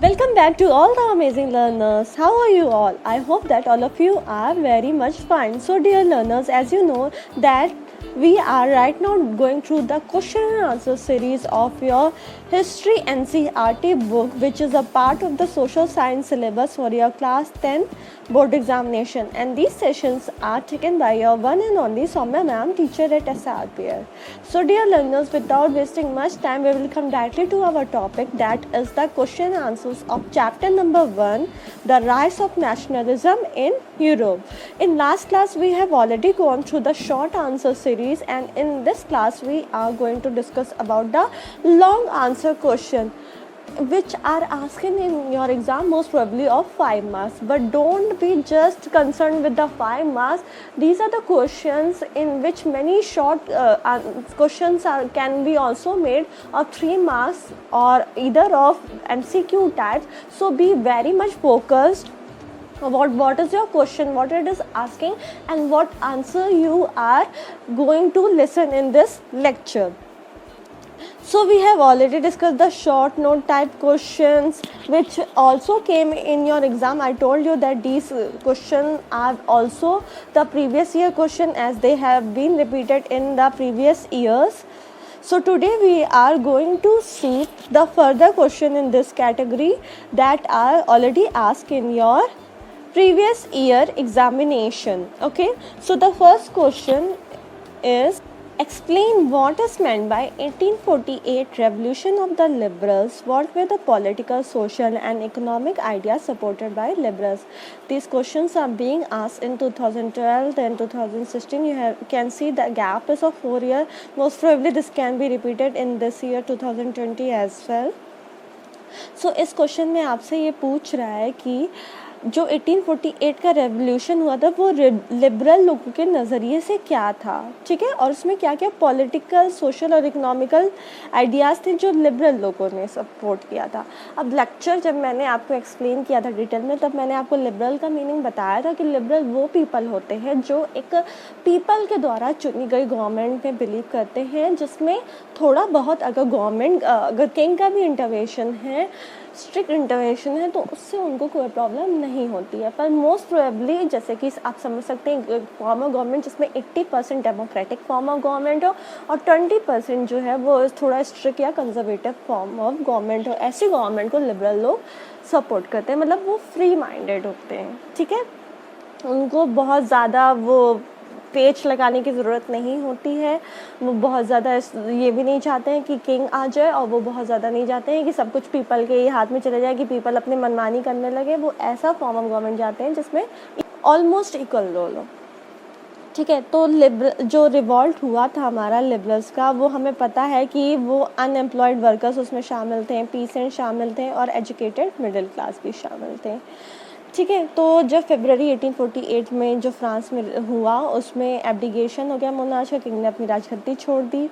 Welcome back to all the amazing learners. How are you all? I hope that all of you are very much fine. So dear learners, as you know that we are right now going through the question and answer series of your history NCERT book, which is a part of the social science syllabus for your class 10 board examination, and these sessions are taken by your one and only Soumya ma'am, teacher at SRPL. So dear learners, without wasting much time, we will come directly to our topic, that is the question and answers of chapter number 1, the rise of nationalism in Europe. In last class we have already gone through the short answer series, and in this class we are going to discuss about the long answer question, which are asking in your exam most probably of 5 marks. But don't be just concerned with the 5 marks. These are the questions in which many short questions can be also made of 3 marks or either of MCQ types. So be very much focused about what is your question, what it is asking, and what answer you are going to listen in this lecture. So we have already discussed the short note type questions which also came in your exam. I told you that these questions are also the previous year question, as they have been repeated in the previous years. So today we are going to see the further question in this category that are already asked in your previous year examination. Okay, so the first question is, explain what is meant by 1848 revolution of the liberals. What were the political, social and economic ideas supported by liberals? These questions are being asked in 2012 and 2016. You can see the gap is of 4 years. Most probably this can be repeated in this year 2020 as well. So इस question में आपसे ये पूछ रहा है कि जो 1848 का रेवोल्यूशन हुआ था वो लिबरल लोगों के नज़रिए से क्या था, ठीक है, और उसमें क्या क्या पॉलिटिकल, सोशल और इकोनॉमिकल आइडियाज़ थे जो लिबरल लोगों ने सपोर्ट किया था. अब लेक्चर जब मैंने आपको एक्सप्लेन किया था डिटेल में, तब मैंने आपको लिबरल का मीनिंग बताया था कि लिबरल वो पीपल होते हैं जो एक पीपल के द्वारा चुनी गई गवर्नमेंट में बिलीव करते हैं, जिसमें थोड़ा बहुत अगर किंग का भी इंटरवेंशन है, स्ट्रिक्ट इंटरवेंशन है, तो उससे उनको कोई प्रॉब्लम नहीं होती है. पर मोस्ट प्रोबेबली जैसे कि आप समझ सकते हैं फॉर्म ऑफ गवर्नमेंट जिसमें 80% डेमोक्रेटिक फॉर्म ऑफ गवर्नमेंट हो और 20% जो है वो थोड़ा स्ट्रिक्ट या कंजर्वेटिव फॉर्म ऑफ गवर्नमेंट हो, ऐसी गवर्नमेंट को लिबरल लोग सपोर्ट करते हैं. मतलब वो फ्री माइंडेड होते हैं, ठीक है, उनको बहुत ज़्यादा वो पेच लगाने की ज़रूरत नहीं होती है. वो बहुत ज़्यादा ये भी नहीं चाहते हैं कि किंग आ जाए, और वो बहुत ज़्यादा नहीं चाहते हैं कि सब कुछ पीपल के हाथ में चले जाए, कि पीपल अपने मनमानी करने लगे. वो ऐसा फॉर्म ऑफ गवर्नमेंट चाहते हैं जिसमें ऑलमोस्ट इक्वल रोल हो, ठीक है. तो जो रिवॉल्ट हुआ था हमारा लिबरल्स का, वो हमें पता है कि वो अनएम्प्लॉयड वर्कर्स उसमें शामिल थे, पीसेंट शामिल थे और एजुकेटेड मिडिल क्लास भी शामिल थे, ठीक है. तो जब फरवरी 1848 में जो फ्रांस में हुआ, उसमें एब्डिगेशन हो गया मोनार्च का, किंग ने अपनी राजगद्दी छोड़ दी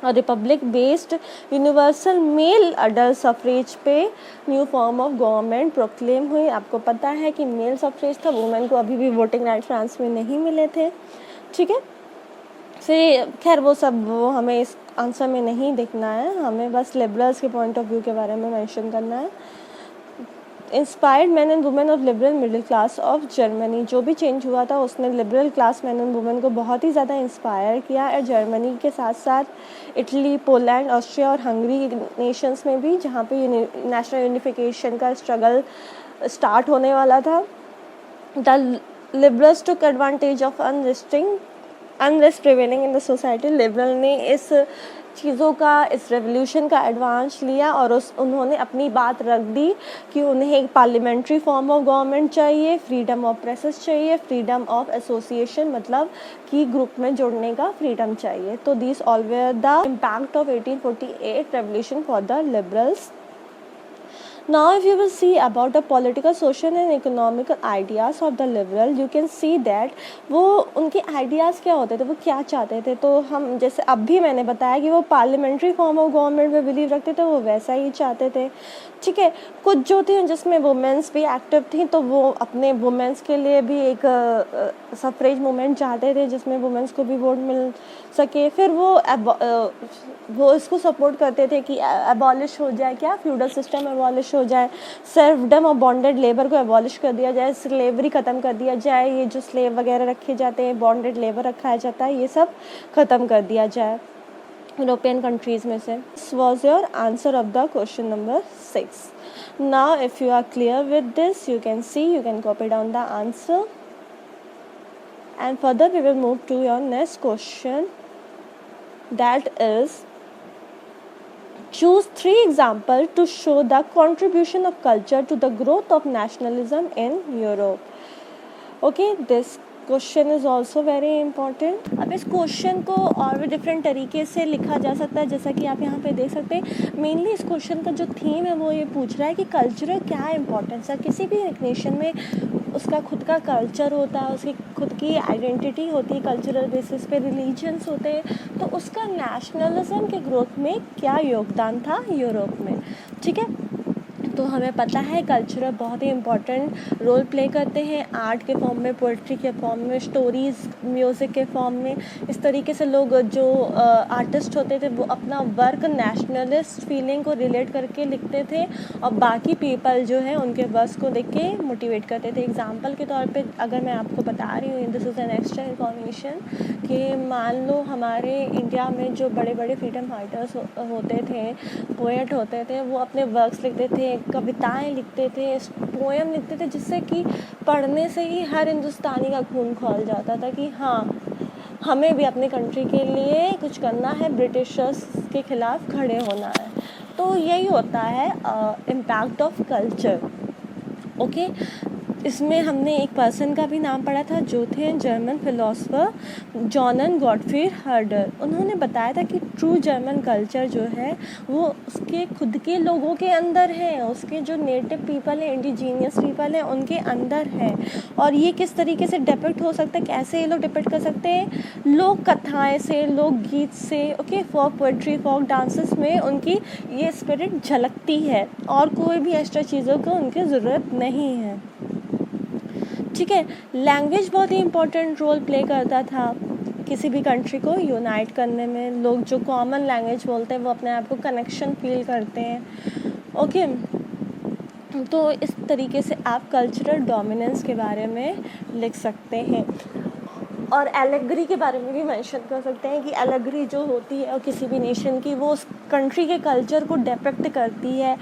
और republic based universal male adult suffrage पे new form of government proclaim हुई. आपको पता है कि मेल सफरेज था, वुमेन को अभी भी वोटिंग राइट फ्रांस में नहीं मिले थे, ठीक है. फिर खैर वो हमें इस आंसर में नहीं देखना है, हमें बस लिबरल्स के पॉइंट ऑफ व्यू के बारे में मेंशन करना है. Inspired man and women of liberal middle class of Germany. जो भी चेंज हुआ था उसने liberal class man and women को बहुत ही ज़्यादा इंस्पायर किया. और जर्मनी के साथ साथ इटली, पोलैंड, ऑस्ट्रिया और हंगरी नेशंस में भी, जहाँ पे नेशनल यूनिफिकेशन का स्ट्रगल स्टार्ट होने वाला था. The liberals took advantage of unrest prevailing in the society. Liberal ने इस चीज़ों का, इस रेवोल्यूशन का एडवांस लिया और उन्होंने अपनी बात रख दी कि उन्हें एक पार्लियामेंट्री फॉर्म ऑफ गवर्नमेंट चाहिए, फ्रीडम ऑफ प्रेसेस चाहिए, फ्रीडम ऑफ एसोसिएशन मतलब कि ग्रुप में जुड़ने का फ्रीडम चाहिए. तो this all were the impact of 1848 revolution for the liberals. Now if you will see about the political, social and economical ideas of the liberal, you can see that वो उनके ideas क्या होते थे, वो क्या चाहते थे. तो हम जैसे अब भी मैंने बताया कि वो पार्लियामेंट्री फॉर्म ऑफ गवर्नमेंट में बिलीव रखते थे, वो वैसा ही चाहते थे, ठीक है. कुछ जो थे जिसमें वुमेंस भी एक्टिव थी, तो वो अपने वुमेंस के लिए भी एक सफरेज मूवमेंट चाहते थे जिसमें वुमेंस को भी वोट मिल सके. फिर वो इसको सपोर्ट करते थे कि एबॉलिश हो जाए, क्या फ्यूडल सिस्टम एबॉलिश हो हो जाए, सर्वडम और बॉन्डेड लेबर को एबॉलिश कर दिया जाए, स्लेवरी ख़त्म कर दिया जाए, ये जो स्लेव वगैरह रखे जाते हैं, बॉन्डेड लेबर रखा जाता है, ये सब ख़त्म कर दिया जाए यूरोपियन कंट्रीज़ में से. This was your answer of the question number 6. Now if you are clear with this, you can see, you can copy down the answer, and further we will move to your next question, that is, choose 3 examples to show the contribution of culture to the growth of nationalism in Europe. Okay, this question is also very important. अब इस question को और भी different तरीके से लिखा जा सकता है, जैसा कि आप यहाँ पे देख सकते हैं. मेनली इस क्वेश्चन का जो थीम है वो ये पूछ रहा है कि कल्चरल क्या इंपॉर्टेंस है. किसी भी एक नेशन में उसका खुद का कल्चर होता है, उसकी खुद की आइडेंटिटी होती है, कल्चरल बेसिस पे रिलीजन्स होते हैं, तो उसका नेशनलिज्म के ग्रोथ में क्या योगदान था यूरोप में. ठीक है, तो हमें पता है कल्चर बहुत ही इम्पॉर्टेंट रोल प्ले करते हैं आर्ट के फॉर्म में, पोइट्री के फॉर्म में, स्टोरीज़, म्यूज़िक के फॉर्म में. इस तरीके से लोग जो आर्टिस्ट होते थे वो अपना वर्क नेशनलिस्ट फीलिंग को रिलेट करके लिखते थे और बाकी पीपल जो है उनके वर्क्स को देख के मोटिवेट करते थे. एग्जांपल के तौर पे अगर मैं आपको बता रही हूँ, this is an extra information, कि मान लो हमारे इंडिया में जो बड़े बड़े फ्रीडम फाइटर्स होते थे, पोएट होते थे, वो अपने वर्क्स लिखते थे, कविताएं लिखते थे, पोएम लिखते थे, जिससे कि पढ़ने से ही हर हिंदुस्तानी का खून खौल जाता था कि हाँ, हमें भी अपने कंट्री के लिए कुछ करना है, ब्रिटिशर्स के खिलाफ खड़े होना है. तो यही होता है इम्पैक्ट ऑफ कल्चर. ओके, इसमें हमने एक पर्सन का भी नाम पढ़ा था जो थे जर्मन फिलोसफर जॉन गॉटफ्रीड हर्डर. उन्होंने बताया था कि ट्रू जर्मन कल्चर जो है वो उसके खुद के लोगों के अंदर है, उसके जो नेटिव पीपल है, इंडिजीनियस पीपल है, उनके अंदर है. और ये किस तरीके से डिपिक्ट हो सकता है, कैसे ये लोग डिपिक्ट कर सकते हैं, लोक कथाएँ से, लोकगीत से, ओके, फोक पोइट्री, फोक डांसेस में उनकी ये स्पिरिट झलकती है और कोई भी एक्स्ट्रा चीज़ों को उनकी ज़रूरत नहीं है. ठीक है, लैंग्वेज बहुत ही इम्पोर्टेंट रोल प्ले करता था किसी भी कंट्री को यूनाइट करने में. लोग जो कॉमन लैंग्वेज बोलते हैं वो अपने आप को कनेक्शन फील करते हैं. ओके, तो इस तरीके से आप कल्चरल डोमिनेंस के बारे में लिख सकते हैं. और एलेगरी के बारे में भी मेंशन कर सकते हैं कि एलेगरी जो होती है और किसी भी नेशन की, वो उस कंट्री के कल्चर को डिपिक्ट करती है.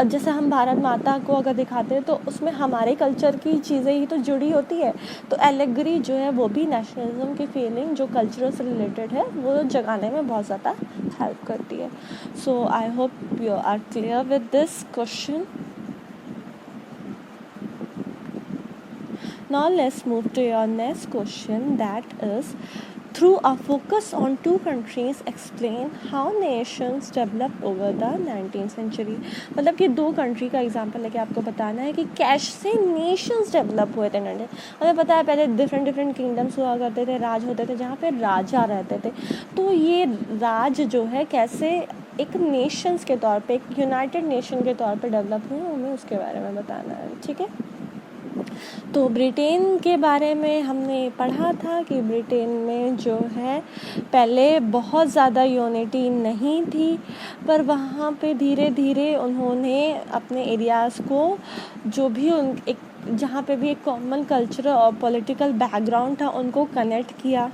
जैसे हम भारत माता को अगर दिखाते हैं तो उसमें हमारे कल्चर की चीज़ें ही तो जुड़ी होती है. तो एलेगरी जो है वो भी नेशनलिज्म की फीलिंग जो कल्चर से रिलेटेड है वो जगाने में बहुत ज़्यादा हेल्प करती है. So I hope you are clear with this question. Now let's move to your next question, that is, through a focus on 2 countries, explain how nations developed over the 19th century. मतलब कि 2 country का example लेके आपको बताना है कि कैसे Nations develop हुए थे. हमें पता है पहले डिफरेंट किंगडम्स हुआ करते थे, राज होते थे जहाँ पे राजा रहते थे. तो ये राज जो है कैसे एक नेशंस के तौर पे, एक यूनाइटेड नेशन के तौर पे डेवलप हुए, हमें उसके बारे में बताना है. ठीक है, तो ब्रिटेन के बारे में हमने पढ़ा था कि ब्रिटेन में जो है पहले बहुत ज़्यादा यूनिटी नहीं थी, पर वहाँ पे धीरे धीरे उन्होंने अपने एरियाज़ को जो भी उन एक जहाँ पे भी एक कॉमन कल्चरल और पॉलिटिकल बैकग्राउंड था उनको कनेक्ट किया.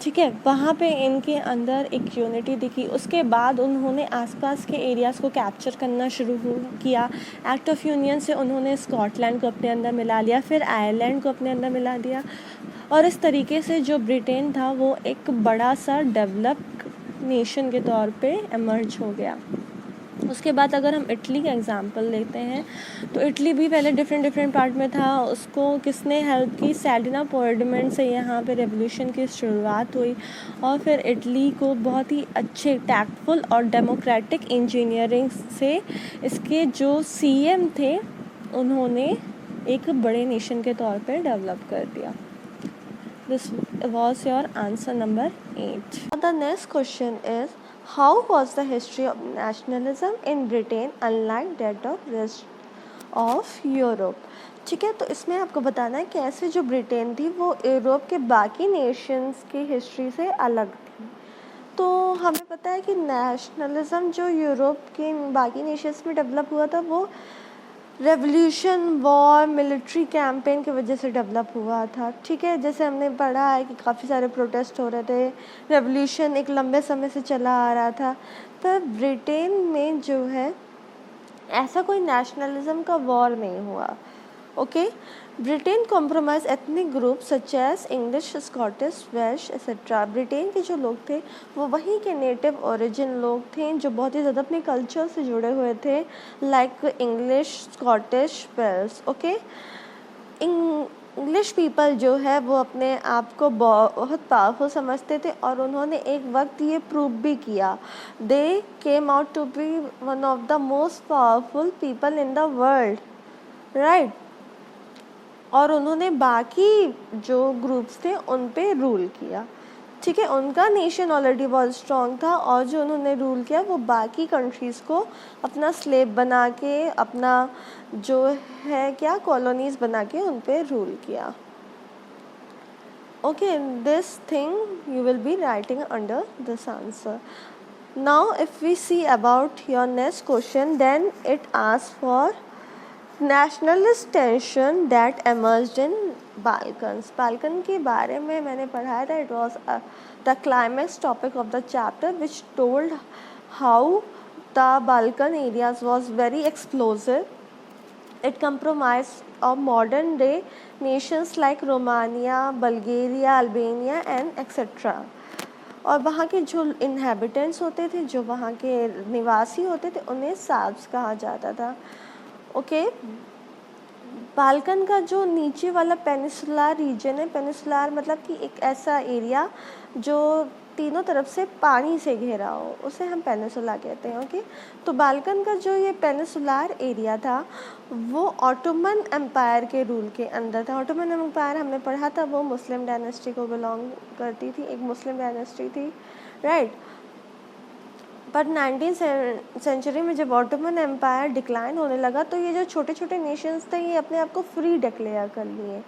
ठीक है, वहाँ पे इनके अंदर एक यूनिटी दिखी. उसके बाद उन्होंने आसपास के एरियाज़ को कैप्चर करना शुरू किया. एक्ट ऑफ यूनियन से उन्होंने स्कॉटलैंड को अपने अंदर मिला लिया, फिर आयरलैंड को अपने अंदर मिला दिया. और इस तरीके से जो ब्रिटेन था वो एक बड़ा सा डेवलप्ड नेशन के तौर पे इमर्ज हो गया. उसके बाद अगर हम इटली का एग्जांपल लेते हैं तो इटली भी पहले डिफरेंट पार्ट में था. उसको किसने हेल्प की, सेडिनापोर्टमेंट से यहाँ पे रेवोल्यूशन की शुरुआत हुई और फिर इटली को बहुत ही अच्छे टैक्टफुल और डेमोक्रेटिक इंजीनियरिंग से इसके जो सीएम थे उन्होंने एक बड़े नेशन के तौर पे डेवलप कर दिया. This was your answer number 8. The next question is, how was the history of nationalism in Britain unlike that of rest of Europe? ठीक है, तो इसमें आपको बताना है कैसे जो ब्रिटेन थी वो यूरोप के बाकी नेशंस की हिस्ट्री से अलग थी. तो हमें पता है कि नेशनलिज्म जो यूरोप के बाकी नेशंस में डेवलप हुआ था वो रेवोल्यूशन वॉर मिलिट्री कैंपेन की वजह से डेवलप हुआ था, ठीक है। जैसे हमने पढ़ा है कि काफ़ी सारे प्रोटेस्ट हो रहे थे, रेवोल्यूशन एक लंबे समय से चला आ रहा था। पर ब्रिटेन में जो है ऐसा कोई नेशनलिज्म का वॉर नहीं हुआ, okay. Britain compromise ethnic group such as English, Scottish, Welsh etcetera. Britain के जो लोग थे वो वहीं के नेटिव ओरिजिन लोग थे जो बहुत ही ज़्यादा अपने कल्चर से जुड़े हुए थे, like English, Scottish, Wales, okay. English people जो है वो अपने आप को बहुत पावरफुल समझते थे और उन्होंने एक वक्त ये प्रूव भी किया। They came out to be one of the most powerful people in the world, right. और उन्होंने बाकी जो ग्रुप्स थे उन पे रूल किया, ठीक है। उनका नेशन ऑलरेडी बहुत स्ट्रॉन्ग था और जो उन्होंने रूल किया वो बाकी कंट्रीज़ को अपना स्लेव बना के, अपना जो है क्या कॉलोनीज़ बना के उन पे रूल किया, okay. This thing you will be writing under this answer. Now if we see about your next question, then it asks for nationalist tension that emerged in Balkans. Balkan के बारे में मैंने पढ़ाया था। It was the climax topic of the chapter which told how the Balkan areas was very explosive. It comprised of modern day nations like Romania, Bulgaria, Albania and etc. और वहाँ के जो इनहेबिटेंट्स होते थे, जो वहाँ के निवासी होते थे, उन्हें सार्ब्स कहा जाता था, ओके। बाल्कन का जो नीचे वाला पेनिसुलर रीजन है, पेनिसुलर मतलब कि एक ऐसा एरिया जो तीनों तरफ से पानी से घिरा हो, उसे हम पेनिसुला कहते हैं, ओके। तो बाल्कन का जो ये पेनिसुलर एरिया था वो ऑटोमन एम्पायर के रूल के अंदर था। ऑटोमन एम्पायर हमने पढ़ा था वो मुस्लिम डायनेस्टी को बिलोंग करती थी, एक मुस्लिम डायनेस्टी थी, राइट। बट 19th सेंचुरी में जब ऑटोमन एम्पायर डिक्लाइन होने लगा तो ये जो छोटे छोटे नेशंस थे ये अपने आप को फ्री डिक्लेयर कर लिए,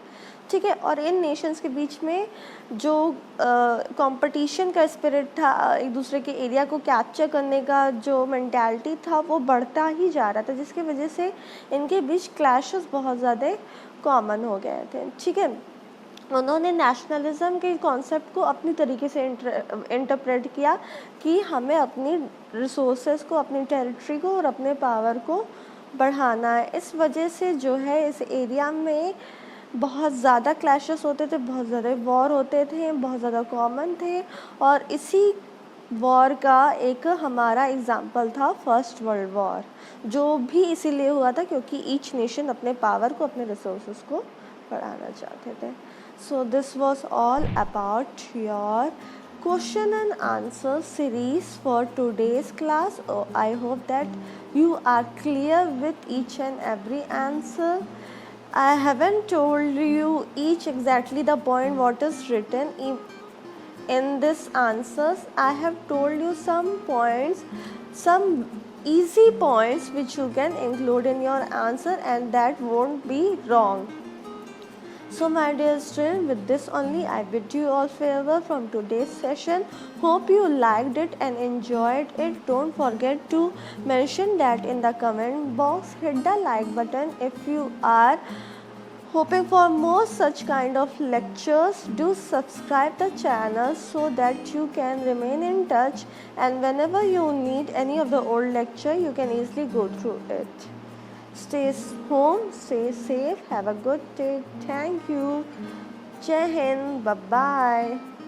ठीक है। और इन नेशंस के बीच में जो कंपटीशन का स्पिरिट था, एक दूसरे के एरिया को कैप्चर करने का जो मेंटालिटी था वो बढ़ता ही जा रहा था, जिसकी वजह से इनके बीच क्लैशेस बहुत ज़्यादा कॉमन हो गए थे, ठीक है। उन्होंने नेशनलिज्म के कॉन्सेप्ट को अपनी तरीके से इंटरप्रेट किया कि हमें अपनी रिसोर्सेज को, अपनी टेरिटरी को और अपने पावर को बढ़ाना है। इस वजह से जो है इस एरिया में बहुत ज़्यादा क्लैशेस होते थे, बहुत ज़्यादा वॉर होते थे, बहुत ज़्यादा कॉमन थे। और इसी वॉर का एक हमारा एग्ज़ाम्पल था फर्स्ट वर्ल्ड वॉर, जो भी इसीलिए हुआ था क्योंकि ईच नेशन अपने पावर को, अपने रिसोर्सेज को बढ़ाना चाहते थे। So this was all about your question and answer series for today's class. Oh, I hope that you are clear with each and every answer. I haven't told you each exactly the point what is written in this answers. I have told you some points, some easy points which you can include in your answer and that won't be wrong. So my dear students, with this only I bid you all farewell from today's session. Hope you liked it and enjoyed it. Don't forget to mention that in the comment box. Hit the like button if you are hoping for more such kind of lectures. Do subscribe the channel so that you can remain in touch, and whenever you need any of the old lecture you can easily go through it. Stay home, stay safe, have a good day. Thank you. Jai Hind. Bye bye.